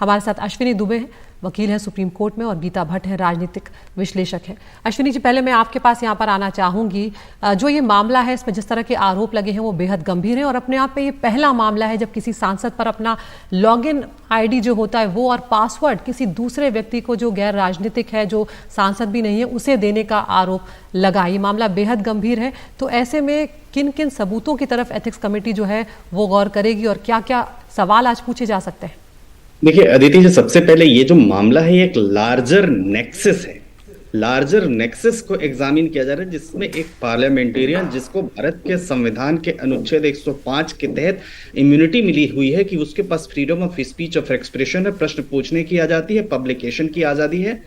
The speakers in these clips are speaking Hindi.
हमारे साथ अश्विनी दुबे हैं, वकील हैं सुप्रीम कोर्ट में, और गीता भट्ट है, राजनीतिक विश्लेषक है। अश्विनी जी, पहले मैं आपके पास यहाँ पर आना चाहूंगी। जो ये मामला है, इसमें जिस तरह के आरोप लगे हैं वो बेहद गंभीर है, और अपने आप में ये पहला मामला है जब किसी सांसद पर अपना लॉगिन आईडी जो होता है वो और पासवर्ड किसी दूसरे व्यक्ति को जो गैर राजनीतिक है, जो सांसद भी नहीं है, उसे देने का आरोप लगा। ये मामला बेहद गंभीर है, तो ऐसे में किन किन सबूतों की तरफ एथिक्स कमेटी जो है वो गौर करेगी और क्या क्या सवाल आज पूछे जा सकते हैं? देखिए अदिति जी, सबसे पहले ये जो मामला है ये एक लार्जर नेक्सस है। लार्जर नेक्सस को एग्जामिन किया जा रहा है, जिसमें एक पार्लियामेंटेरियन जिसको भारत के संविधान के अनुच्छेद 105 के तहत इम्यूनिटी मिली हुई है कि उसके पास freedom of speech of expression है, प्रश्न पूछने की आजादी है, पब्लिकेशन की आजादी है।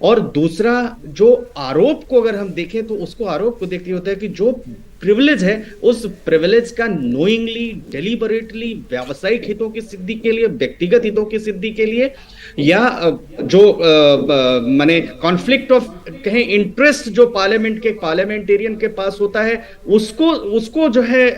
और दूसरा जो आरोप को अगर हम देखें तो उसको आरोप को देखते होता है कि जो प्रिविलेज है उस प्रिविलेज का नोइंगली, डेलिबरेटली व्यावसायिक हितों की सिद्धि के लिए, व्यक्तिगत हितों की सिद्धि के लिए, या जो माने कॉन्फ्लिक्ट ऑफ कहें इंटरेस्ट जो पार्लियामेंट के पार्लियामेंटेरियन के पास होता है, उसको जो है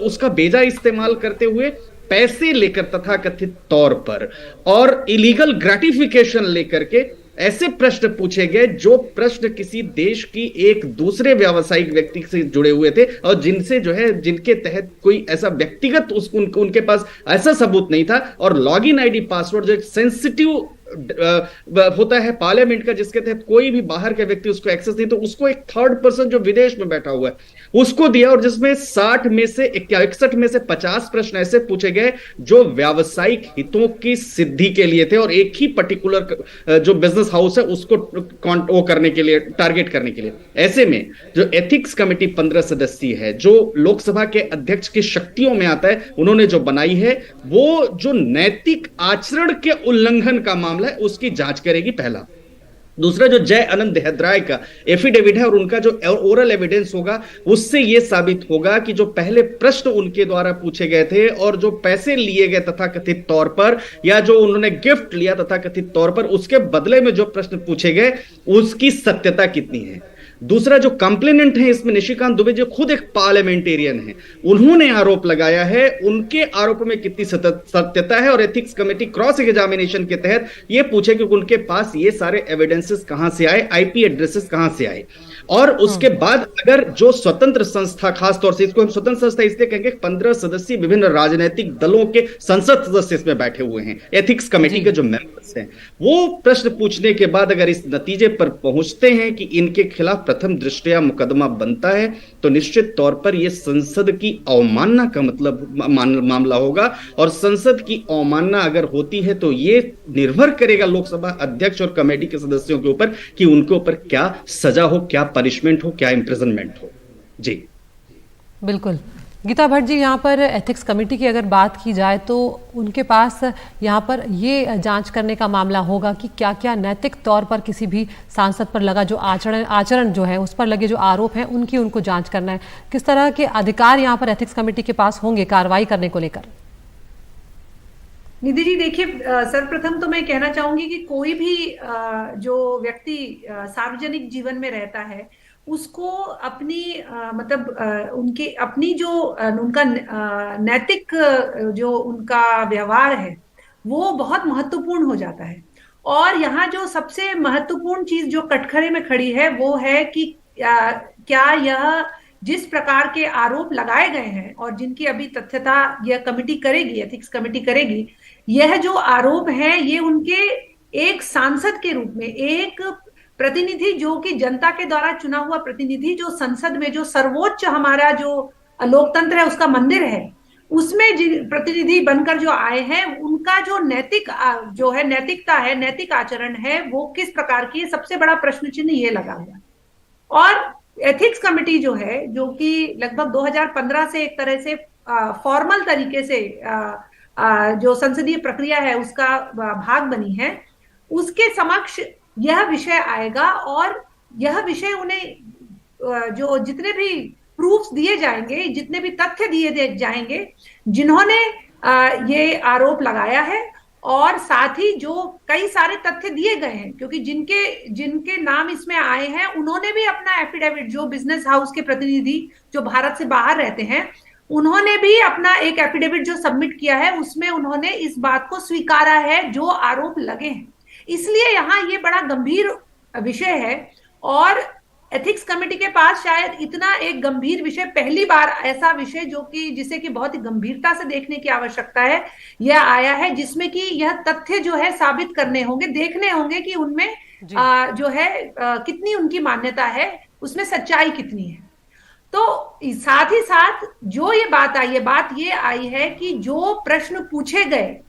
उसका बेजा इस्तेमाल करते हुए पैसे लेकर तथाकथित तौर पर और इलीगल ग्रेटिफिकेशन लेकर के ऐसे प्रश्न पूछे गए जो प्रश्न किसी देश की एक दूसरे व्यावसायिक व्यक्ति से जुड़े हुए थे और जिनसे जो है जिनके तहत कोई ऐसा व्यक्तिगत उनके पास ऐसा सबूत नहीं था। और लॉगिन आईडी पासवर्ड जो एक सेंसिटिव होता है पार्लियामेंट का, जिसके तहत कोई भी बाहर के व्यक्ति उसको एक्सेस नहीं, तो उसको एक थर्ड पर्सन जो विदेश में बैठा हुआ है उसको दिया, और जिसमें 61 में से 50 प्रश्न ऐसे पूछे गए जो व्यावसायिक हितों की सिद्धि के लिए थे और एक ही पर्टिकुलर जो बिजनेस हाउस है उसको वो करने के लिए, टारगेट करने के लिए। ऐसे में जो एथिक्स कमेटी 15 सदस्यीय है, जो लोकसभा के अध्यक्ष की शक्तियों में आता है, उन्होंने जो बनाई है वो जो नैतिक आचरण के उल्लंघन का मामला है उसकी जांच करेगी, पहला। दूसरा जो जय आनंद देहद्राय का एफिडेविट है और उनका जो ओरल एविडेंस होगा उससे यह साबित होगा कि जो पहले प्रश्न उनके द्वारा पूछे गए थे और जो पैसे लिए गए तथाकथित तौर पर, या जो उन्होंने गिफ्ट लिया तथाकथित तौर पर, उसके बदले में जो प्रश्न पूछे गए उसकी सत्यता कितनी है। दूसरा जो कंप्लेनेंट है इसमें निशिकांत दुबे जो खुद एक पार्लियामेंटेरियन है, उन्होंने आरोप लगाया है, उनके आरोप में कितनी सत्यता है। और एथिक्स कमेटी क्रॉस एग्जामिनेशन के तहत यह पूछे कि उनके पास ये सारे एविडेंसेस कहां से आए, आईपी एड्रेसेस कहां से आए। और उसके बाद अगर जो स्वतंत्र संस्था, खासतौर से इसको हम स्वतंत्र संस्था इसलिए कहेंगे, 15 सदस्यीय विभिन्न राजनीतिक दलों के संसद सदस्य इसमें बैठे हुए हैं, एथिक्स कमेटी के जो मेंबर्स हैं, वो प्रश्न पूछने के बाद अगर इस नतीजे पर पहुंचते हैं कि इनके खिलाफ प्रथम दृष्टया मुकदमा बनता है, तो निश्चित तौर पर यह संसद की अवमानना का मतलब मामला होगा। और संसद की अवमानना अगर होती है तो यह निर्भर करेगा लोकसभा अध्यक्ष और कमेटी के सदस्यों के ऊपर कि उनके ऊपर क्या सजा हो, क्या पनिशमेंट हो, क्या इंप्रिजनमेंट हो। जी बिल्कुल। गीता भट्ट जी, यहाँ पर एथिक्स कमेटी की अगर बात की जाए तो उनके पास यहाँ पर ये जांच करने का मामला होगा कि क्या क्या नैतिक तौर पर किसी भी सांसद पर लगा जो आचरण जो है, उस पर लगे जो आरोप हैं, उनको जांच करना है। किस तरह के अधिकार यहाँ पर एथिक्स कमेटी के पास होंगे कार्रवाई करने को लेकर? निधि जी, देखिए, सर्वप्रथम तो मैं कहना चाहूंगी कि कोई भी जो व्यक्ति सार्वजनिक जीवन में रहता है उसको अपनी उनके अपनी जो उनका नैतिक जो उनका व्यवहार है वो बहुत महत्वपूर्ण हो जाता है। और यहाँ जो सबसे महत्वपूर्ण चीज जो कटघरे में खड़ी है वो है कि क्या यह जिस प्रकार के आरोप लगाए गए हैं और जिनकी अभी तथ्यता यह कमेटी करेगी, एथिक्स कमेटी करेगी, यह जो आरोप है ये उनके एक सांसद के रूप में, एक प्रतिनिधि जो कि जनता के द्वारा चुना हुआ प्रतिनिधि, जो संसद में जो सर्वोच्च हमारा जो लोकतंत्र है उसका मंदिर है, उसमें जिन प्रतिनिधि बनकर जो आए हैं उनका जो जो है नैतिकता है, नैतिक आचरण है, वो किस प्रकार की है, सबसे बड़ा प्रश्न चिन्ह ये लगा हुआ। और एथिक्स कमेटी जो है, जो कि लगभग 2015 से एक तरह से फॉर्मल तरीके से जो संसदीय प्रक्रिया है उसका भाग बनी है, उसके समक्ष यह विषय आएगा और यह विषय उन्हें जो जितने भी प्रूफ्स दिए जाएंगे, जितने भी तथ्य दिए जाएंगे जिन्होंने ये आरोप लगाया है, और साथ ही जो कई सारे तथ्य दिए गए हैं, क्योंकि जिनके नाम इसमें आए हैं उन्होंने भी अपना एफिडेविट, जो बिजनेस हाउस के प्रतिनिधि जो भारत से बाहर रहते हैं, उन्होंने भी अपना एक एफिडेविट जो सबमिट किया है उसमें उन्होंने इस बात को स्वीकारा है जो आरोप लगे हैं। इसलिए यहाँ ये बड़ा गंभीर विषय है और एथिक्स कमेटी के पास शायद इतना एक गंभीर विषय, पहली बार ऐसा विषय जो कि जिसे कि बहुत ही गंभीरता से देखने की आवश्यकता है, यह आया है जिसमें कि यह तथ्य जो है साबित करने होंगे, देखने होंगे कि उनमें जो है कितनी उनकी मान्यता है, उसमें सच्चाई कितनी है। तो साथ ही साथ जो ये बात आई है, बात ये आई है कि जो प्रश्न पूछे गए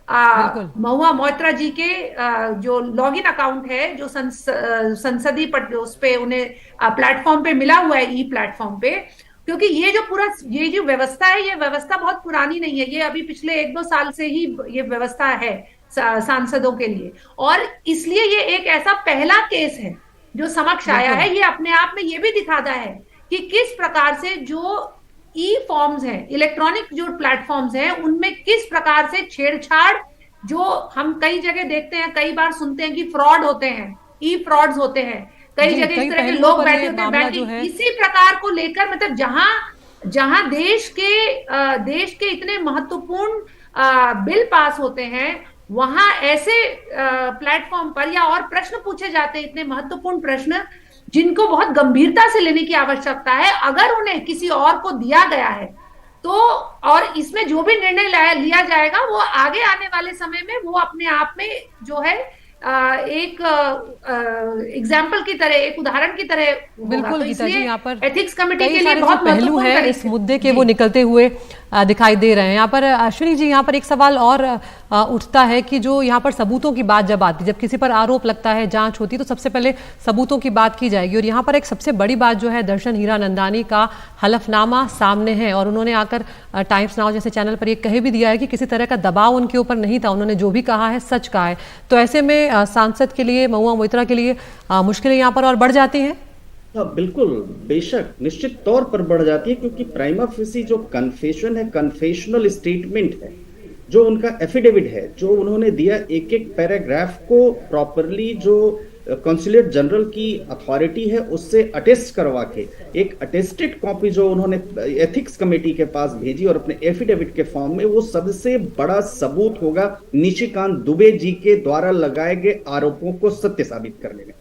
महुआ मोइत्रा जी के जो लॉगिन अकाउंट है जो संसदीय उस पे उन्हें प्लेटफॉर्म पे मिला हुआ है, ई प्लेटफॉर्म पे, क्योंकि ये जो पूरा ये जो व्यवस्था है, ये व्यवस्था बहुत पुरानी नहीं है, ये अभी पिछले 1-2 साल से ही ये व्यवस्था है सांसदों के लिए, और इसलिए ये एक ऐसा पहला केस है जो समक्ष आया है। ये अपने आप में ये भी दिखाता है कि किस प्रकार से जो ई फॉर्म्स हैं, इलेक्ट्रॉनिक जो प्लेटफॉर्म्स हैं, उनमें किस प्रकार से छेड़छाड़, जो हम कई जगह देखते हैं, कई बार सुनते हैं कि फ्रॉड होते हैं, ई फ्रॉड्स होते हैं, कई जगह इस तरह के लोग बैठे होते हैं बैंकिंग, इसी प्रकार को लेकर मतलब जहां देश के इतने महत्वपूर्ण बिल पास होते हैं, वहां ऐसे प्लेटफॉर्म पर या और प्रश्न पूछे जाते हैं, इतने महत्वपूर्ण प्रश्न जिनको बहुत गंभीरता से लेने की आवश्यकता है। अगर उन्हें किसी और को दिया गया है तो, और इसमें जो भी निर्णय लिया जाएगा वो आगे आने वाले समय में वो अपने आप में जो है एक एग्जाम्पल की तरह, एक उदाहरण की तरह। बिल्कुल गीता जी, यहाँ पर एथिक्स कमेटी के लिए बहुत पहलू है इस मुद्दे के, वो निकलते हुए दिखाई दे रहे हैं। यहाँ पर अश्विनी जी, यहाँ पर एक सवाल और उठता है कि जो यहाँ पर सबूतों की बात जब आती है, जब किसी पर आरोप लगता है, जांच होती है, तो सबसे पहले सबूतों की बात की जाएगी। और यहाँ पर एक सबसे बड़ी बात जो है, दर्शन हीरानंदानी का हलफनामा सामने है और उन्होंने आकर टाइम्स नाउ जैसे चैनल पर ये कह भी दिया है कि किसी तरह का दबाव उनके ऊपर नहीं था, उन्होंने जो भी कहा है सच कहा है। तो ऐसे में सांसद के लिए, महुआ मोइत्रा के लिए मुश्किलें यहाँ पर और बढ़ जाती हैं। बिल्कुल, बेशक, निश्चित तौर पर बढ़ जाती है, क्योंकि प्राइमा फेसी जो कन्फेशन है, कन्फेशनल स्टेटमेंट है, जो उनका एफिडेविट है, जो उन्होंने दिया, एक एक पैराग्राफ को प्रॉपरली जो कॉन्सुलेट जनरल की अथॉरिटी है उससे अटेस्ट करवा के एक अटेस्टेड कॉपी जो उन्होंने एथिक्स कमेटी के पास भेजी और अपने एफिडेविट के फॉर्म में, वो सबसे बड़ा सबूत होगा निशिकांत दुबे जी के द्वारा लगाए गए आरोपों को सत्य साबित करने में।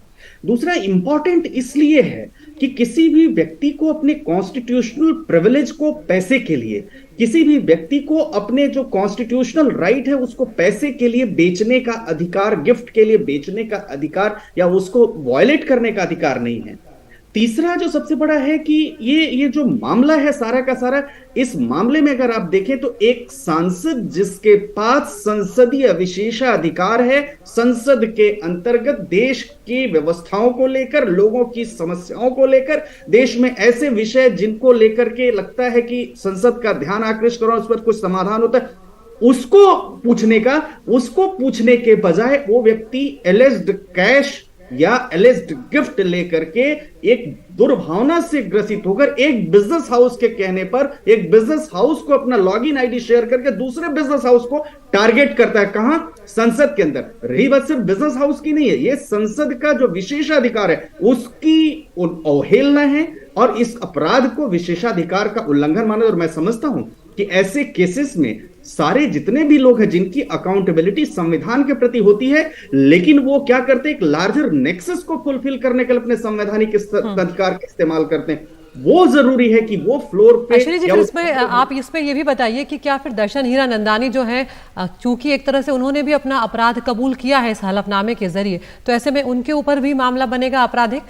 दूसरा इंपॉर्टेंट इसलिए है कि किसी भी व्यक्ति को अपने कॉन्स्टिट्यूशनल प्रिविलेज को पैसे के लिए, किसी भी व्यक्ति को अपने जो कॉन्स्टिट्यूशनल राइट है उसको पैसे के लिए बेचने का अधिकार, गिफ्ट के लिए बेचने का अधिकार या उसको वायलेट करने का अधिकार नहीं है। तीसरा जो सबसे बड़ा है कि ये जो मामला है सारा का सारा, इस मामले में अगर आप देखें तो एक सांसद जिसके पास संसदीय विशेषाधिकार है, संसद के अंतर्गत देश की व्यवस्थाओं को लेकर, लोगों की समस्याओं को लेकर, देश में ऐसे विषय जिनको लेकर के लगता है कि संसद का ध्यान आकृष्ट करो, उस पर कुछ समाधान होता है, उसको पूछने के बजाय वो व्यक्ति एलिज्ड कैश या एलिज्ड गिफ्ट लेकर के एक दुर्भावना से ग्रसित होकर एक बिजनेस हाउस के कहने पर एक बिजनेस हाउस को अपना लॉगिन आईडी शेयर करके दूसरे बिजनेस हाउस को टारगेट करता है। कहां? संसद के अंदर। रही बात सिर्फ बिजनेस हाउस की नहीं है, ये संसद का जो विशेषाधिकार है उसकी अवहेलना है और इस अपराध को विशेषाधिकार का उल्लंघन माना। और मैं समझता हूं कि ऐसे केसेस में सारे जितने भी लोग हैं जिनकी अकाउंटेबिलिटी संविधान के प्रति होती है, लेकिन वो क्या करते हैं, एक लार्जर नेक्सस को फुलफिल करने के लिए अपने संवैधानिक अधिकार का इस्तेमाल करते हैं। वो जरूरी है कि वो फ्लोर पे आप इसमें ये भी बताइए कि क्या फिर दर्शन हीरानंदानी जो है, चूंकि एक तरह से उन्होंने भी अपना अपराध कबूल किया है इस हलफनामे के जरिए, तो ऐसे में उनके ऊपर भी मामला बनेगा आपराधिक?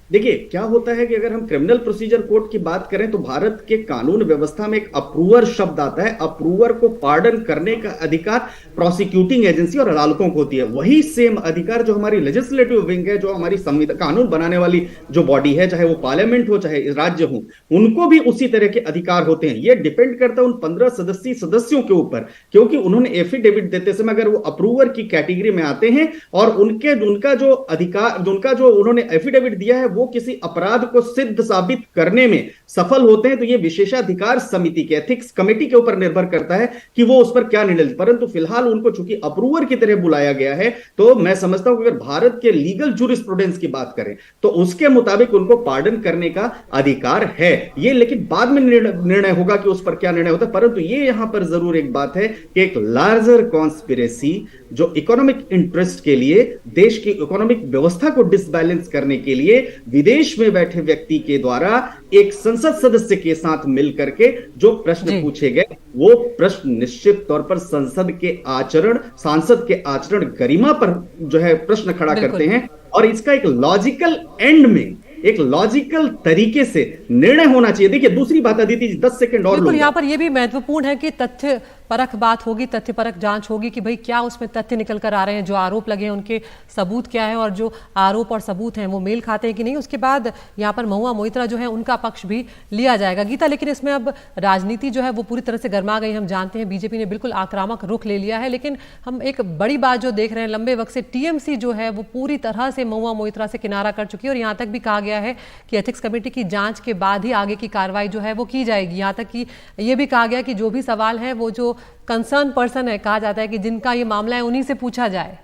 देखिए क्या होता है कि अगर हम क्रिमिनल प्रोसीजर कोड की बात करें तो भारत के कानून व्यवस्था में एक अप्रूवर शब्द आता है। अप्रूवर को पार्डन करने का अधिकार प्रोसिक्यूटिंग एजेंसी और अदालतों को होती है। वही सेम अधिकार जो हमारी लेजिस्लेटिव विंग है, जो हमारी संविधान कानून बनाने वाली जो बॉडी है, चाहे वो पार्लियामेंट हो चाहे राज्य हो, उनको भी उसी तरह के अधिकार होते हैं। ये डिपेंड करता है उन 15 सदस्यों के ऊपर, क्योंकि उन्होंने एफिडेविट देते समय अगर वो अप्रूवर की कैटेगरी में आते हैं और उनका जो अधिकार, उनका जो उन्होंने एफिडेविट दिया है वो किसी अपराध को सिद्ध साबित करने में सफल होते हैं तो ये विशेषाधिकार समिति के एथिक्स कमेटी के ऊपर निर्भर करता है कि वो उस पर क्या निर्णय लेते। परंतु फिलहाल उनको चूंकि अप्रूवर की तरह बुलाया गया है, तो मैं समझता हूं कि अगर भारत के लीगल जूरिस्प्रूडेंस की बात करें तो उसके मुताबिक उनको पार्डन करने का अधिकार है। ये लेकिन बाद में निर्णय होगा कि उस पर क्या निर्णय होता है। परंतु ये यहां पर जरूर एक बात है कि एक लार्जर कॉन्स्पिरेसी जो इकोनॉमिक इंटरेस्ट के लिए, देश की इकोनॉमिक व्यवस्था को डिसबैलेंस करने के लिए विदेश में बैठे व्यक्ति के द्वारा एक संसद सदस्य के साथ मिलकर के जो प्रश्न पूछे गए, वो प्रश्न निश्चित तौर पर संसद के आचरण, सांसद के आचरण गरिमा पर जो है प्रश्न खड़ा करते हैं। और इसका एक लॉजिकल एंड में, एक लॉजिकल तरीके से निर्णय होना चाहिए। देखिए दूसरी बात अदिति जी, 10 सेकंड और बिल्कुल, यहाँ पर यह भी महत्वपूर्ण है कि तथ्य परख बात होगी, तथ्य परख जांच होगी कि भाई क्या उसमें तथ्य निकल कर आ रहे हैं, जो आरोप लगे हैं उनके सबूत क्या है, और जो आरोप और सबूत हैं वो मेल खाते हैं कि नहीं। उसके बाद यहाँ पर महुआ मोइत्रा जो है उनका पक्ष भी लिया जाएगा। गीता, लेकिन इसमें अब राजनीति जो है वो पूरी तरह से गर्मा गई। हम जानते हैं बीजेपी ने बिल्कुल आक्रामक रुख ले लिया है, लेकिन हम एक बड़ी बात जो देख रहे हैं, लंबे वक्त से टीएमसी जो है वो पूरी तरह से महुआ मोइत्रा से किनारा कर चुकी है। और यहाँ तक भी कहा गया है कि एथिक्स कमेटी की जांच के बाद ही आगे की कार्रवाई जो है वो की जाएगी। यहाँ तक कि ये भी कहा गया कि जो भी सवाल है वो जो कंसर्न पर्सन है, कहा जाता है कि जिनका ये मामला है उन्हीं से पूछा जाए।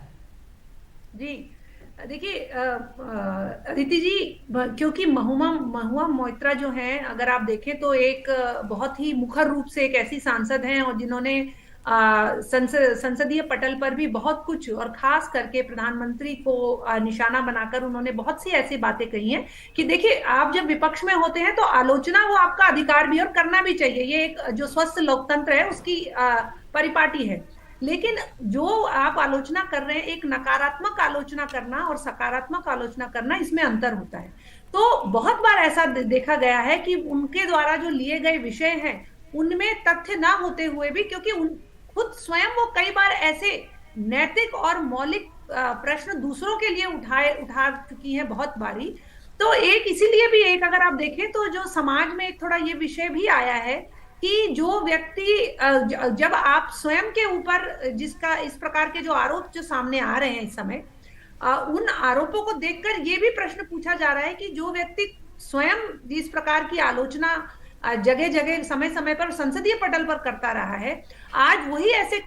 जी देखिए अदिति जी, क्योंकि महुआ मोइत्रा जो हैं, अगर आप देखें तो एक बहुत ही मुखर रूप से एक ऐसी सांसद हैं और जिन्होंने संसदीय पटल पर भी बहुत कुछ, और खास करके प्रधानमंत्री को निशाना बनाकर उन्होंने बहुत सी ऐसी बातें कही हैं कि देखिए आप जब विपक्ष में होते हैं तो आलोचना वो आपका अधिकार भी और करना भी चाहिए। ये एक जो स्वस्थ लोकतंत्र है उसकी परिपाटी है। लेकिन जो आप आलोचना कर रहे हैं, एक नकारात्मक आलोचना करना और सकारात्मक आलोचना करना, इसमें अंतर होता है। तो बहुत बार ऐसा देखा गया है कि उनके द्वारा जो लिए गए विषय हैं उनमें तथ्य ना होते हुए भी, क्योंकि खुद स्वयं वो कई बार ऐसे नैतिक और मौलिक प्रश्न दूसरों के लिए उठा चुकी हैं बहुत बारी। तो एक इसीलिए भी एक अगर आप देखें तो जो समाज में एक थोड़ा ये विषय भी आया है कि जो व्यक्ति जब आप स्वयं के ऊपर जिसका इस प्रकार के जो आरोप जो सामने आ रहे हैं इस समय, उन आरोपों को देखकर ये भी प्रश्न पूछा जा रहा है कि जो व्यक्ति स्वयं इस प्रकार की आलोचना जगह जगह समय समय पर संसदीय पटल पर करता रहा है, आज वही ऐसे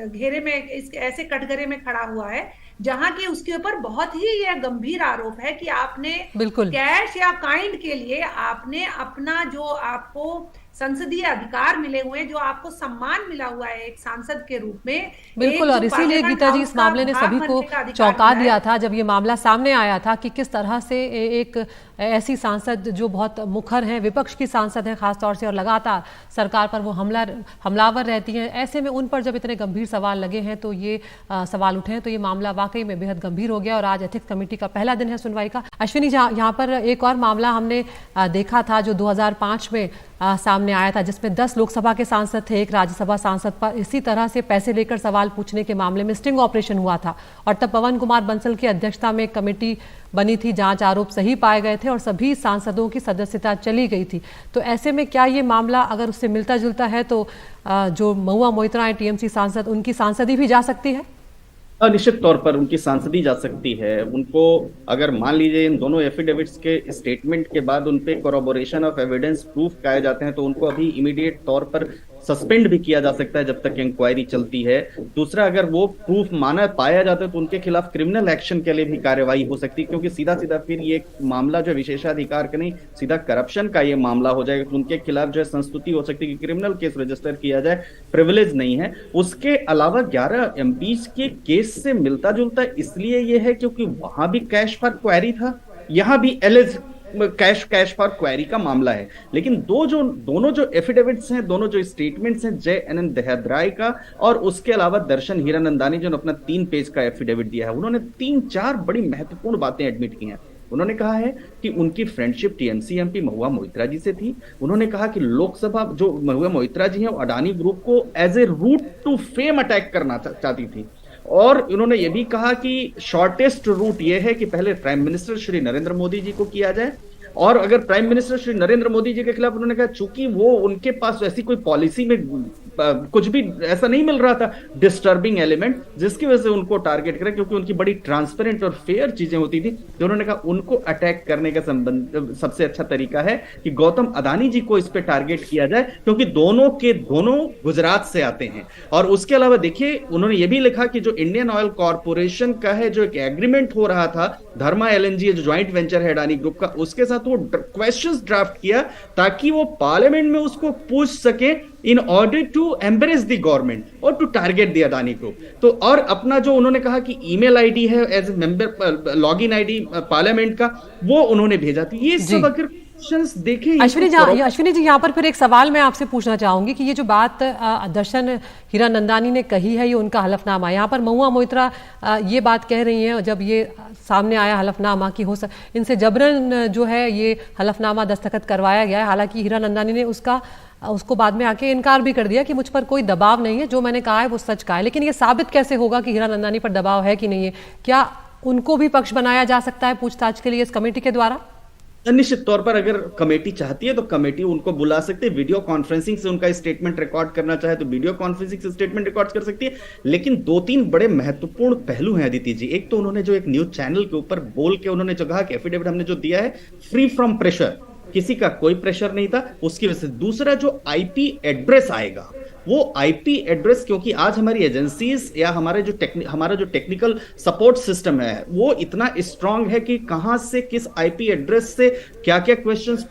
घेरे में, ऐसे कटघरे में खड़ा हुआ है जहां की उसके ऊपर बहुत ही यह गंभीर आरोप है कि आपने कैश या काइंड के लिए आपने अपना जो आपको संसदीय अधिकार मिले हुए, जो आपको सम्मान मिला हुआ है एक सांसद के रूप में, बिल्कुल। और इसीलिए गीता जी इस मामले ने सभी को चौंका दिया था जब ये मामला सामने आया था कि किस तरह से एक ऐसी सांसद जो बहुत मुखर है, विपक्ष की सांसद है खासतौर से, और लगातार सरकार पर वो हमलावर रहती हैं, ऐसे में उन पर जब इतने गंभीर सवाल लगे हैं तो ये सवाल उठे हैं, तो ये मामला वाकई में बेहद गंभीर हो गया। और आज एथिक्स कमेटी का पहला दिन है सुनवाई का। अश्विनी, यहाँ पर एक और मामला हमने देखा था जो 2005 में सामने आया था, जिसमें 10 लोकसभा के सांसद थे, एक राज्यसभा सांसद पर इसी तरह से पैसे लेकर सवाल पूछने के मामले में स्टिंग ऑपरेशन हुआ था। और तब पवन कुमार बंसल की अध्यक्षता में एक कमेटी बनी थी, जांच आरोप सही पाए गए थे और सभी सांसदों की सदस्यता चली गई थी। तो ऐसे में क्या ये मामला अगर उससे मिलता जुलता है तो जो महुआ मोइत्रा है टीएमसी सांसद, उनकी सांसदी भी जा सकती है? निश्चित तौर पर उनकी सांसदी जा सकती है। उनको अगर मान लीजिए इन दोनों एफिडेविट्स के स्टेटमेंट के बाद उन पे कोरोबोरेशन ऑफ एविडेंस प्रूफ पाए जाते हैं तो उनको अभी इमीडिएट तौर पर सस्पेंड भी किया जा सकता है जब तक इंक्वायरी चलती है। दूसरा, अगर वो प्रूफ पाया जाता है तो उनके खिलाफ क्रिमिनल एक्शन के लिए भी कार्रवाई हो सकती है, क्योंकि सीधा सीधा फिर ये मामला जो विशेषाधिकार का नहीं, सीधा करप्शन का ये मामला हो जाएगा। तो उनके खिलाफ जो है संस्तुति हो सकती है कि क्रिमिनल केस रजिस्टर किया जाए, प्रिविलेज नहीं है। उसके अलावा 11 एमपीज के केस से मिलता जुलता इसलिए ये है क्योंकि वहां भी कैश फॉर क्वेरी था, यहाँ भी एलिज कैश फॉर क्वेरी का मामला है। लेकिन दोनों जो एफिडेविट्स हैं, दोनों जो स्टेटमेंट्स हैं, जय एनएन दहद्राय का और उसके अलावा दर्शन हीरानंदानी जो अपना 3 पेज का एफिडेविट दिया है, उन्होंने 3-4 बड़ी महत्वपूर्ण बातें एडमिट की हैं। उन्होंने कहा है कि उनकी friendship TMC MP Mahua Moitra जी से थी। उन्होंने कहा कि लोकसभा जो महुआ मोइत्रा जी हैं वो अडानी ग्रुप को as a route to fame attack करना चाहती थी। और उन्होंने ये भी कहा कि शॉर्टेस्ट रूट ये है कि पहले प्राइम मिनिस्टर श्री नरेंद्र मोदी जी को किया जाए और अगर प्राइम मिनिस्टर श्री नरेंद्र मोदी जी के खिलाफ उन्होंने कहा, चूंकि वो उनके पास ऐसी कोई पॉलिसी में कुछ भी ऐसा नहीं मिल रहा था डिस्टर्बिंग एलिमेंट जिसकी वजह से उनको टारगेट करा, क्योंकि उनकी बड़ी ट्रांसपेरेंट और फेयर चीजें होती थी, तो उन्होंने कहा उनको अटैक करने का संबंध सबसे अच्छा तरीका है कि गौतम अदानी जी को इस पे टारगेट किया जाए, क्योंकि दोनों के दोनों गुजरात से आते हैं। और उसके अलावा देखिए उन्होंने ये भी लिखा कि जो इंडियन ऑयल कॉर्पोरेशन का है जो एक एग्रीमेंट हो रहा था धर्मा एलएनजी जो ज्वाइंट वेंचर है अडानी ग्रुप का, उसके साथ वो क्वेश्चंस ड्राफ्ट किया ताकि वो पार्लियामेंट में उसको पूछ सके in order to embrace the government और to target the Adani group. तो और अपना जो उन्होंने कहा कि ईमेल आईडी है as member login ID parliament का, वो उन्होंने भेजा था। ये सब अगर देखें अश्विनी जी यहाँ पर फिर एक सवाल मैं आपसे पूछना चाहूंगी कि ये जो बात दर्शन हीरानंदानी ने कही है, ये उनका हलफनामा, यहाँ पर महुआ मोइत्रा ये बात कह रही हैं जब ये सामने आया हलफनामा कि इनसे जबरन जो है ये हलफनामा दस्तखत करवाया गया है। हालांकि हीरानंदानी ने उसको बाद में आके इनकार भी कर दिया कि मुझ पर कोई दबाव नहीं है, जो मैंने कहा है वो सच कहा है। लेकिन ये साबित कैसे होगा कि हीरानंदानी पर दबाव है कि नहीं है? क्या उनको भी पक्ष बनाया जा सकता है पूछताछ के लिए इस कमेटी के द्वारा? निश्चित तौर पर अगर कमेटी चाहती है तो कमेटी उनको बुला सकती है, वीडियो कॉन्फ्रेंसिंग से उनका स्टेटमेंट रिकॉर्ड करना चाहे तो वीडियो कॉन्फ्रेंसिंग से स्टेटमेंट रिकॉर्ड कर सकती है। लेकिन दो तीन बड़े महत्वपूर्ण पहलू हैं अदिति जी। एक तो उन्होंने जो एक न्यूज चैनल के ऊपर बोल के उन्होंने जो कहा कि एफिडेविट हमने जो दिया है फ्री फ्रॉम प्रेशर, किसी का कोई प्रेशर नहीं था, उसकी वजह से। दूसरा जो आईपी एड्रेस आएगा वो आईपी एड्रेस, क्योंकि आज हमारी एजेंसीज या हमारा जो टेक्निकल सपोर्ट सिस्टम है वो इतना स्ट्रांग है कि कहां से किस आईपी एड्रेस से क्या क्या क्वेश्चंस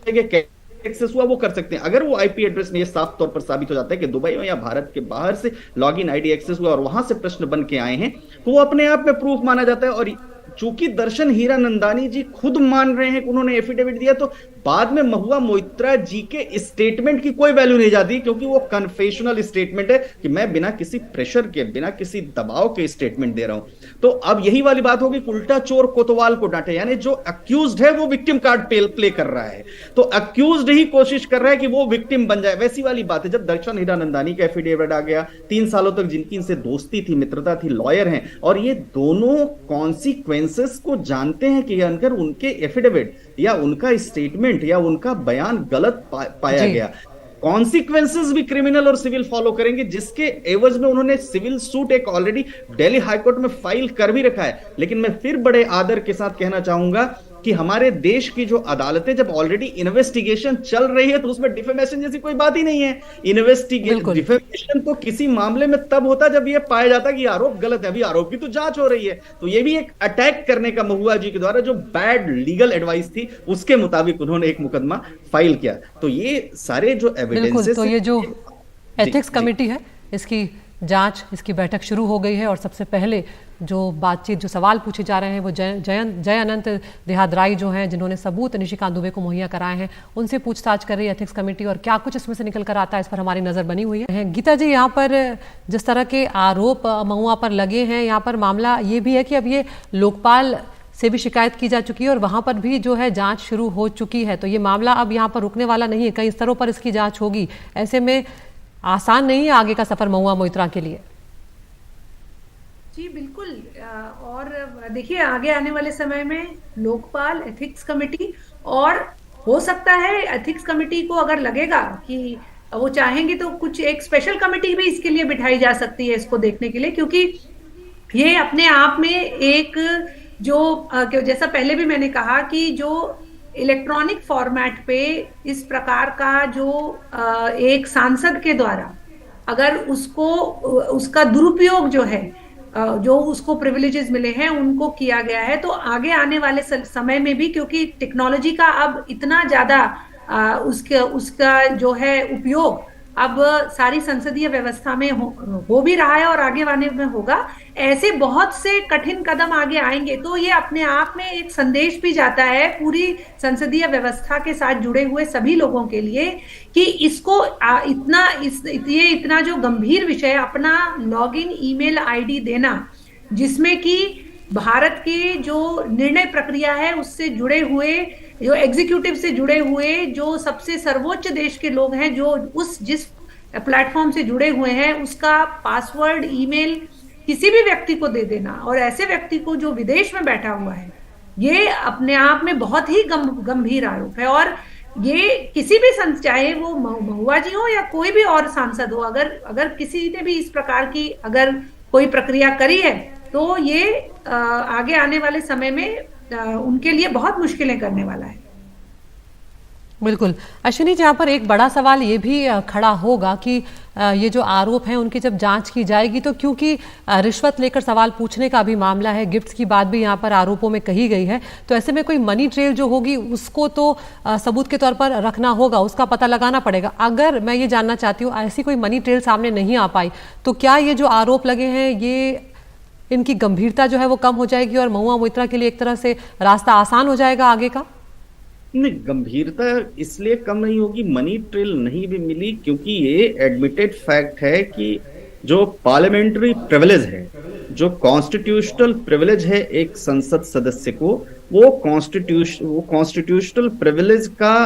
एक्सेस हुआ वो कर सकते हैं। अगर वो आईपी एड्रेस में ये साफ तौर पर साबित हो जाता है कि दुबई में या भारत के बाहर से लॉगिन आईडी एक्सेस हुआ और वहां से प्रश्न बन के आए हैं, तो वो अपने आप में प्रूफ माना जाता है। और चूंकि दर्शन हीरानंदानी जी खुद मान रहे हैं कि उन्होंने एफिडेविट दिया, तो बाद में महुआ मोइत्रा जी के स्टेटमेंट की कोई वैल्यू नहीं जाती, क्योंकि वो कन्फेशनल स्टेटमेंट है कि मैं बिना किसी प्रेशर के, बिना किसी दबाव के स्टेटमेंट दे रहा हूं। तो अब यही वाली बात होगी, उल्टा चोर कोतवाल को डांटे, यानी जो अक्यूज्ड है वो विक्टिम कार्ड प्ले कर रहा है, तो अक्यूज्ड ही कोशिश कर रहा है कि वो विक्टिम बन जाए। वैसी वाली बात है जब दर्शन हीरानंदानी का एफिडेविट आ गया, 3 सालों तक जिनकी इनसे दोस्ती थी, मित्रता थी, लॉयर हैं, और ये दोनों कॉन्सिक्वेंसेस को जानते हैं कि अगर उनके एफिडेविट या उनका स्टेटमेंट या उनका बयान गलत पाया गया, कॉन्सिक्वेंसेस भी क्रिमिनल और सिविल फॉलो करेंगे, जिसके एवज में उन्होंने सिविल सूट एक ऑलरेडी दिल्ली हाईकोर्ट में फाइल कर भी रखा है। लेकिन मैं फिर बड़े आदर के साथ कहना चाहूंगा कि हमारे देश की जो अदालतें जब ऑलरेडी इन्वेस्टिगेशन चल रही है तो उसमें डिफेमेशन जैसी कोई बात ही नहीं है। डिफेमेशन तो किसी मामले में तब होता जब ये पाया जाता कि आरोप गलत है, अभी आरोप की तो जांच हो रही है। तो ये भी एक अटैक करने का महुआ जी के द्वारा जो बैड लीगल एडवाइस थी उसके मुताबिक उन्होंने एक मुकदमा फाइल किया। तो ये सारे जो एविडेंसेस, तो ये जो एथिक्स कमेटी है इसकी जांच, इसकी बैठक शुरू हो गई है और सबसे पहले जो बातचीत, जो सवाल पूछे जा रहे हैं वो जय अनंत देहादराई जो हैं, जिन्होंने सबूत निशिकांत दुबे को मुहैया कराए हैं, उनसे पूछताछ कर रही है एथिक्स कमेटी। और क्या कुछ इसमें से निकल कर आता है इस पर हमारी नज़र बनी हुई है। गीता जी, यहाँ पर जिस तरह के आरोप महुआ पर लगे हैं, यहाँ पर मामला ये भी है कि अब ये लोकपाल से भी शिकायत की जा चुकी है और वहाँ पर भी जो है जांच शुरू हो चुकी है। तो ये मामला अब यहाँ पर रुकने वाला नहीं है, कई स्तरों पर इसकी जाँच होगी। ऐसे में आसान नहीं है आगे का सफर महुआ मोइत्रा के लिए। जी बिल्कुल। और देखिए आगे आने वाले समय में लोकपाल, एथिक्स कमेटी, और हो सकता है एथिक्स कमेटी को अगर लगेगा कि वो चाहेंगे तो कुछ एक स्पेशल कमेटी भी इसके लिए बिठाई जा सकती है इसको देखने के लिए, क्योंकि ये अपने आप में एक जो जैसा पहले भी मैंने कहा कि जो इलेक्ट्रॉनिक फॉर्मेट पे इस प्रकार का जो एक सांसद के द्वारा अगर उसका दुरुपयोग जो है, जो उसको प्रिविलेजेस मिले हैं उनको किया गया है, तो आगे आने वाले समय में भी, क्योंकि टेक्नोलॉजी का अब इतना ज्यादा उसका जो है उपयोग अब सारी संसदीय व्यवस्था में हो भी रहा है और आगे आने में होगा, ऐसे बहुत से कठिन कदम आगे आएंगे। तो ये अपने आप में एक संदेश भी जाता है पूरी संसदीय व्यवस्था के साथ जुड़े हुए सभी लोगों के लिए कि इसको इतना जो गंभीर विषय, अपना लॉगिन ईमेल आईडी देना, जिसमें कि भारत के जो निर्णय प्रक्रिया है उससे जुड़े हुए, जो एग्जीक्यूटिव से जुड़े हुए, जो सबसे सर्वोच्च देश के लोग हैं, जो जिस प्लेटफॉर्म से जुड़े हुए हैं, उसका पासवर्ड, ईमेल किसी भी व्यक्ति को दे देना, और ऐसे व्यक्ति को जो विदेश में बैठा हुआ है ये अपने आप में बहुत ही गंभीर आरोप है। और ये किसी भी चाहे वो महुआ जी हो या कोई भी और सांसद हो, अगर किसी ने भी इस प्रकार की अगर कोई प्रक्रिया करी है तो ये आगे आने वाले समय में उनके लिए बहुत मुश्किलें करने वाला है। बिल्कुल। अश्विनी जी, यहाँ पर एक बड़ा सवाल ये भी खड़ा होगा कि ये जो आरोप हैं उनकी जब जांच की जाएगी तो क्योंकि रिश्वत लेकर सवाल पूछने का भी मामला है, गिफ्ट्स की बात भी यहाँ पर आरोपों में कही गई है, तो ऐसे में कोई मनी ट्रेल जो होगी उसको तो सबूत के तौर पर रखना होगा, उसका पता लगाना पड़ेगा। अगर मैं ये जानना चाहती हूँ ऐसी कोई मनी ट्रेल सामने नहीं आ पाई तो क्या ये जो आरोप लगे हैं ये इनकी गंभीरता जो है वो कम हो जाएगी और महुआ मोइत्रा के लिए एक तरह से रास्ता आसान हो जाएगा आगे का? नहीं, गंभीरता इसलिए कम नहीं होगी, मनी ट्रेल नहीं भी मिली क्योंकि ये एडमिटेड फैक्ट है कि जो पार्लियामेंट्री प्रिविलेज है, जो कॉन्स्टिट्यूशनल प्रिविलेज है एक संसद सदस्य को, वो कॉन्स्टिट्यूशनल प्रिविलेज का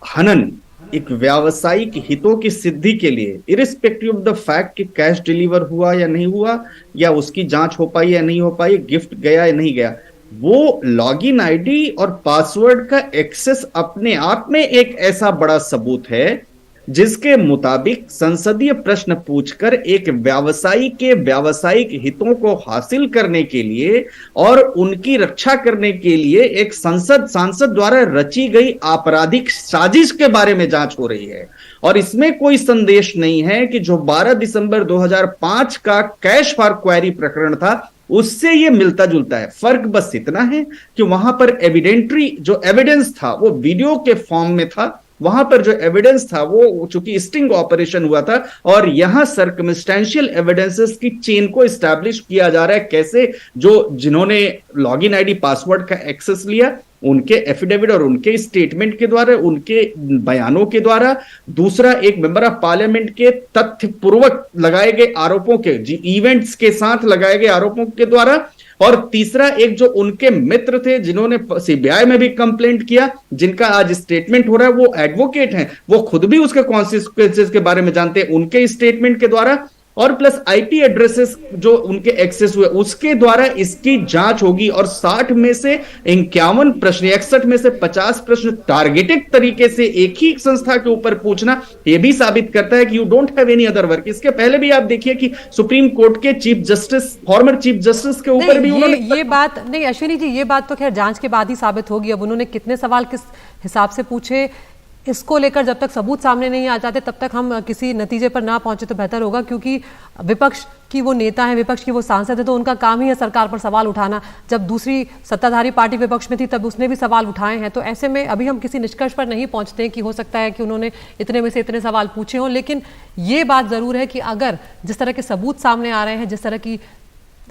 हनन एक व्यावसायिक हितों की सिद्धि के लिए, इरिस्पेक्टिव ऑफ द फैक्ट कि कैश डिलीवर हुआ या नहीं हुआ, या उसकी जांच हो पाई या नहीं हो पाई, गिफ्ट गया या नहीं गया, वो लॉगिन आईडी और पासवर्ड का एक्सेस अपने आप में एक ऐसा बड़ा सबूत है जिसके मुताबिक संसदीय प्रश्न पूछकर एक व्यवसायी के व्यावसायिक हितों को हासिल करने के लिए और उनकी रक्षा करने के लिए एक सांसद द्वारा रची गई आपराधिक साजिश के बारे में जांच हो रही है। और इसमें कोई संदेश नहीं है कि जो 12 दिसंबर 2005 का कैश फॉर क्वेरी प्रकरण था उससे ये मिलता जुलता है। फर्क बस इतना है कि वहां पर एविडेंट्री जो एविडेंस था वो वीडियो के फॉर्म में था, वहां पर जो एविडेंस था वो चूंकि स्टिंग ऑपरेशन हुआ था, और यहां सर्कमस्टेंशियल एविडेंसेस की चेन को एस्टैब्लिश किया जा रहा है। कैसे? जो जिन्होंने लॉगिन आईडी पासवर्ड का एक्सेस लिया उनके एफिडेविट और उनके स्टेटमेंट के द्वारा, उनके बयानों के द्वारा, दूसरा एक मेंबर ऑफ पार्लियामेंट के तथ्यपूर्वक लगाए गए आरोपों के इवेंट्स के साथ लगाए गए आरोपों के द्वारा, और तीसरा एक जो उनके मित्र थे जिन्होंने सीबीआई में भी कंप्लेंट किया, जिनका आज स्टेटमेंट हो रहा है, वो एडवोकेट हैं, वो खुद भी उसके कॉन्सिक्वेंसेस के बारे में जानते हैं, उनके स्टेटमेंट के द्वारा, और प्लस आईपी एड्रेसेस जो उनके एक्सेस हुए उसके द्वारा इसकी जांच होगी। और 60 में से 51 प्रश्न, 61 में से 50 प्रश्न टारगेटेड तरीके से एक ही संस्था के ऊपर पूछना, यह भी साबित करता है कि you don't have any other work. इसके पहले भी आप देखिए कि सुप्रीम कोर्ट के chief justice, former chief justice के ऊपर भी उन्होंने ये बात नहीं अश्विनी जी, ये बात तो खैर जांच के बाद ही साबित होगी। अब उन्होंने कितने सवाल किस हिसाब से पूछे इसको लेकर जब तक सबूत सामने नहीं आ जाते तब तक हम किसी नतीजे पर ना पहुंचे तो बेहतर होगा, क्योंकि विपक्ष की वो नेता है, विपक्ष की वो सांसद है, तो उनका काम ही है सरकार पर सवाल उठाना। जब दूसरी सत्ताधारी पार्टी विपक्ष में थी तब उसने भी सवाल उठाए हैं, तो ऐसे में अभी हम किसी निष्कर्ष पर नहीं पहुंचते कि हो सकता है कि उन्होंने इतने में से इतने सवाल पूछे हों। लेकिन ये बात जरूर है कि अगर जिस तरह के सबूत सामने आ रहे हैं, जिस तरह की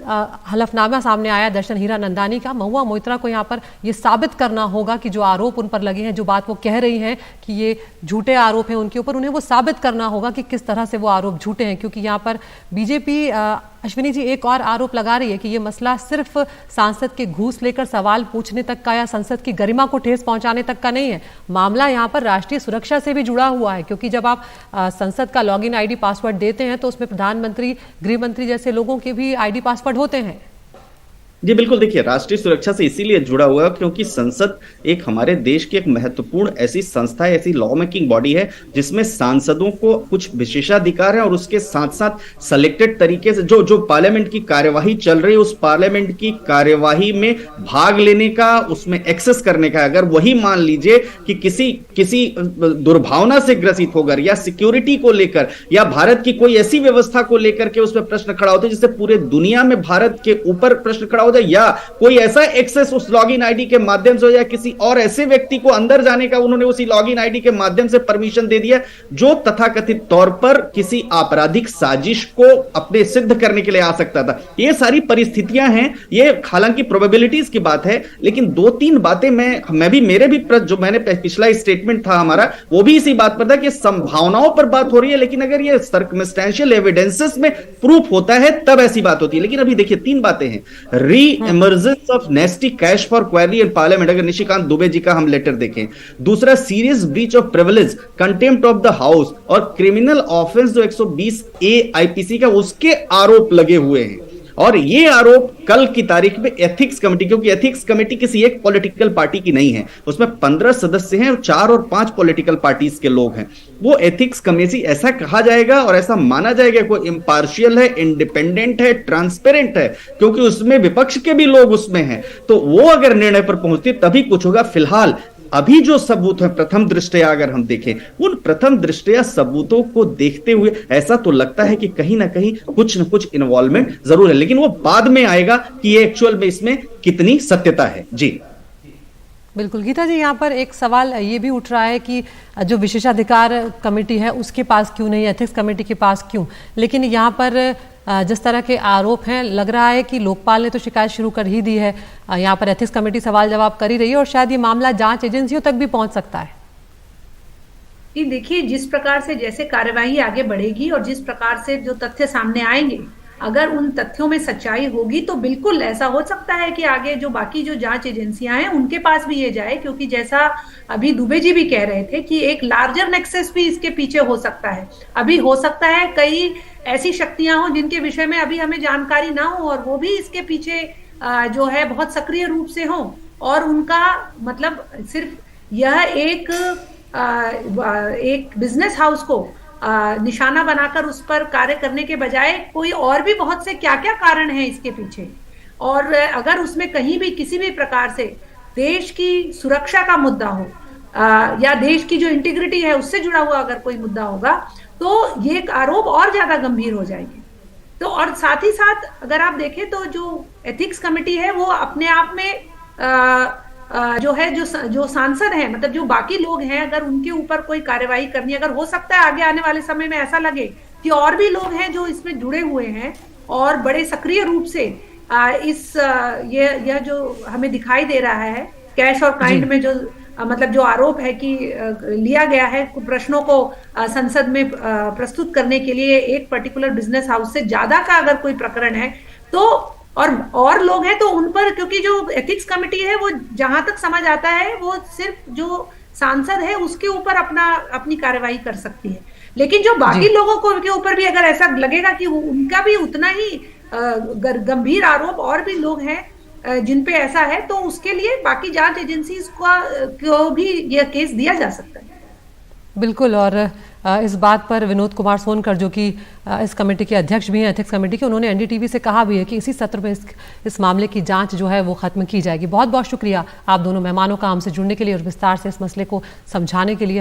हलफनामा सामने आया दर्शन हीरानंदानी का, महुआ मोइत्रा को यहाँ पर ये साबित करना होगा कि जो आरोप उन पर लगे हैं, जो बात वो कह रही हैं कि ये झूठे आरोप हैं उनके ऊपर, उन्हें वो साबित करना होगा कि किस तरह से वो आरोप झूठे हैं। क्योंकि यहाँ पर बीजेपी अश्विनी जी एक और आरोप लगा रही है कि ये मसला सिर्फ सांसद के घूस लेकर सवाल पूछने तक का या संसद की गरिमा को ठेस पहुंचाने तक का नहीं है। मामला यहाँ पर राष्ट्रीय सुरक्षा से भी जुड़ा हुआ है, क्योंकि जब आप संसद का लॉगिन आईडी पासवर्ड देते हैं तो उसमें प्रधानमंत्री, गृह मंत्री जैसे लोगों के भी आईडी पासवर्ड होते हैं। जी बिल्कुल, देखिए राष्ट्रीय सुरक्षा से इसीलिए जुड़ा हुआ है क्योंकि संसद एक हमारे देश की एक महत्वपूर्ण ऐसी संस्था है, ऐसी लॉ मेकिंग बॉडी है जिसमें सांसदों को कुछ विशेषाधिकार है और उसके साथ साथ सिलेक्टेड तरीके से जो पार्लियामेंट की कार्यवाही चल रही है उस पार्लियामेंट की कार्यवाही में भाग लेने का, उसमें एक्सेस करने का, अगर वही मान लीजिए कि किसी दुर्भावना से ग्रसित होकर या सिक्योरिटी को लेकर या भारत की कोई ऐसी व्यवस्था को लेकर के उसमें प्रश्न खड़ा होता है जिससे पूरे दुनिया में भारत के ऊपर प्रश्न खड़ा हो जाए, या कोई ऐसा एक्सेस उस लॉगिन आईडी के माध्यम से हो या किसी और ऐसे व्यक्ति को अंदर जाने का उन्होंने उसी लॉगिन आईडी के माध्यम से परमिशन दे दिया जो तथाकथित तौर पर किसी आपराधिक साजिश को अपने सिद्ध करने के लिए आ सकता था। ये सारी परिस्थितियां हैं, ये हालांकि प्रोबेबिलिटीज की बात है, लेकिन 2-3 बातें मैं भी मेरे भी जो मैंने पिछला स्टेटमेंट था हमारा वो भी इसी बात पर था कि संभावनाओं पर बात हो रही है, लेकिन अगर ये सर्कमस्टेंशियल एविडेंसेस में प्रूफ होता है तब ऐसी बात होती है। लेकिन अभी देखिए 3 बातें हैं। Emergence of नेस्टी cash for query in parliament, अगर निशिकांत दुबे जी का हम लेटर देखें। दूसरा serious breach of privilege, contempt of the house, और क्रिमिनल ऑफेंस जो 120A आईपीसी का उसके आरोप लगे हुए हैं। और ये आरोप कल की तारीख में एथिक्स कमेटी, क्योंकि एथिक्स कमेटी किसी एक पॉलिटिकल पार्टी की नहीं है, उसमें 15 सदस्य हैं, 4 और 5 पॉलिटिकल पार्टीज के लोग हैं। वो एथिक्स कमेटी, ऐसा कहा जाएगा और ऐसा माना जाएगा कोई इम्पार्शियल है, इंडिपेंडेंट है, ट्रांसपेरेंट है, क्योंकि उसमें विपक्ष के भी लोग उसमें हैं, तो वो अगर निर्णय पर पहुंचती तभी कुछ होगा। फिलहाल अभी जो सबूत है प्रथम दृष्टया अगर हम देखें, उन प्रथम दृष्टया सबूतों को देखते हुए ऐसा तो लगता है कि कहीं ना कहीं कुछ न कुछ इन्वॉल्वमेंट जरूर है, लेकिन वो बाद में आएगा कि ये एक्चुअल में इसमें कितनी सत्यता है। जी बिल्कुल गीता जी, यहाँ पर एक सवाल ये भी उठ रहा है कि जो विशेषाधिकार कमेटी है उसके पास क्यों नहीं, एथिक्स कमेटी के पास क्यों, लेकिन यहाँ पर जिस तरह के आरोप हैं लग रहा है कि लोकपाल ने तो शिकायत शुरू कर ही दी है, यहाँ पर एथिक्स कमेटी सवाल जवाब कर ही रही है और शायद ये मामला जांच एजेंसियों तक भी पहुंच सकता है। कि देखिए, जिस प्रकार से जैसे कार्यवाही आगे बढ़ेगी और जिस प्रकार से जो तथ्य सामने आएंगे, अगर उन तथ्यों में सच्चाई होगी तो बिल्कुल ऐसा हो सकता है कि आगे जो बाकी जो जांच एजेंसियां हैं उनके पास भी ये जाए, क्योंकि जैसा अभी दुबे जी भी कह रहे थे कि एक लार्जर नेक्सस भी इसके पीछे हो सकता है। अभी हो सकता है कई ऐसी शक्तियां हो जिनके विषय में अभी हमें जानकारी ना हो और वो भी इसके पीछे जो है बहुत सक्रिय रूप से हो, और उनका मतलब सिर्फ यह एक बिजनेस हाउस को निशाना बनाकर उस पर कार्य करने के बजाय कोई और भी बहुत से क्या क्या कारण हैं इसके पीछे। और अगर उसमें कहीं भी किसी भी प्रकार से देश की सुरक्षा का मुद्दा हो या देश की जो इंटीग्रिटी है उससे जुड़ा हुआ अगर कोई मुद्दा होगा तो ये आरोप और ज्यादा गंभीर हो जाएंगे। तो और साथ ही साथ अगर आप देखें तो जो एथिक्स कमेटी है वो अपने आप में जो है जो सांसद हैं, मतलब जो बाकी लोग हैं, अगर उनके ऊपर कोई कार्यवाही करनी, अगर हो सकता है आगे आने वाले समय में ऐसा लगे कि और भी लोग हैं जो इसमें जुड़े हुए हैं और बड़े सक्रिय रूप से यह जो हमें दिखाई दे रहा है कैश और काइंड में जो मतलब जो आरोप है कि लिया गया है प्रश्नों को संसद में प्रस्तुत करने के लिए एक पर्टिकुलर बिजनेस हाउस से ज्यादा का अगर कोई प्रकरण है तो और लोग हैं तो उन पर, क्योंकि जो एथिक्स कमेटी है वो जहां तक समझ आता है वो सिर्फ जो सांसद है उसके ऊपर अपनी कार्रवाई कर सकती है, लेकिन जो बाकी लोगों को के ऊपर भी अगर ऐसा लगेगा कि उनका भी उतना ही गंभीर आरोप और भी लोग हैं जिन पे ऐसा है, तो उसके लिए बाकी जांच एजेंसीज को भी यह केस दिया जा सकता है। बिल्कुल, और इस बात पर विनोद कुमार सोनकर जो कि इस कमेटी के अध्यक्ष भी हैं एथिक्स कमेटी के, उन्होंने एनडीटीवी से कहा भी है कि इसी सत्र में इस मामले की जांच जो है वो खत्म की जाएगी। बहुत बहुत शुक्रिया आप दोनों मेहमानों का हमसे जुड़ने के लिए और विस्तार से इस मसले को समझाने के लिए।